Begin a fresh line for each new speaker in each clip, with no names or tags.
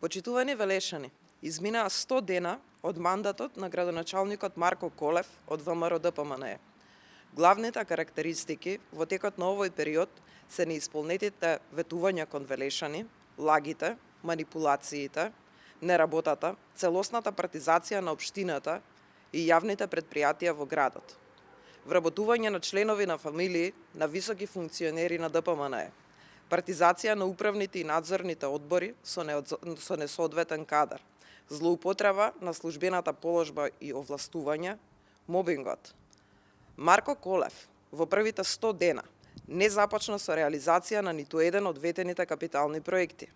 Почитувани Велешани, изминаа 100 дена од мандатот на градоначалникот Марко Колев од ВМРО-ДПМНЕ. Главните карактеристики во текот на овој период се неисполнетите ветувања кон Велешани, лагите, манипулациите, неработата, целосната партизација на општината и јавните предпријатија во градот. Вработување на членови на фамилии на високи функционери на ДПМНЕ, партизација на управните и надзорните одбори со несоодветен кадар, злоупотреба на службената положба и овластување, мобингот. Марко Колев во првите 100 дена не започна со реализација на ниту еден од ветените капитални проекти.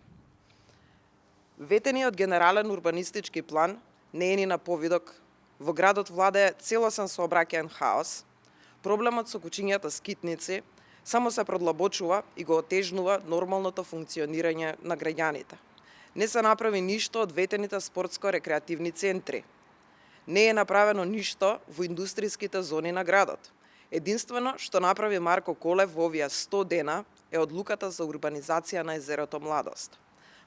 Ветениот генерален урбанистички план не е ни на повидок, во градот владее целосен сообраќаен хаос, проблемот со кучињата скитници само се продлабочува и го отежнува нормалното функционирање на граѓаните. Не се направи ништо од ветените спортско-рекреативни центри. Не е направено ништо во индустриските зони на градот. Единствено што направи Марко Колев во овие 100 дена е одлуката за урбанизација на езерото Младост.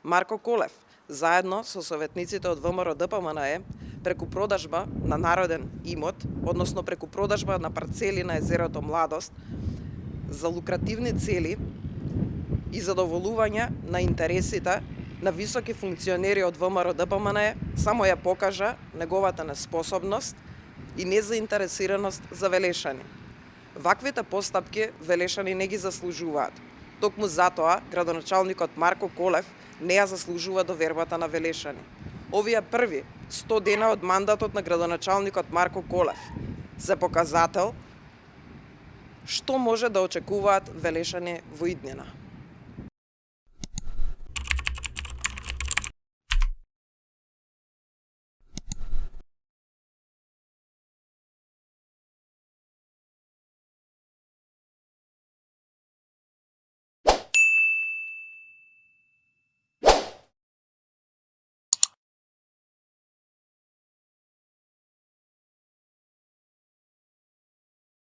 Марко Колев, заедно со советниците од ВМРО-ДПМНЕ, преку продажба на народен имот, односно преку продажба на парцели на езерото Младост, за лукративни цели и задоволување на интересите на високи функционери од ВМРО-ДПМНЕ, само ја покажа неговата неспособност и незаинтересираност за Велешани. Ваквите постапки Велешани не ги заслужуваат. Токму затоа градоначалникот Марко Колев не ја заслужува довербата на Велешани. Овие први 100 дена од мандатот на градоначалникот Марко Колев се показател што може да очекуваат Велешани во иднина.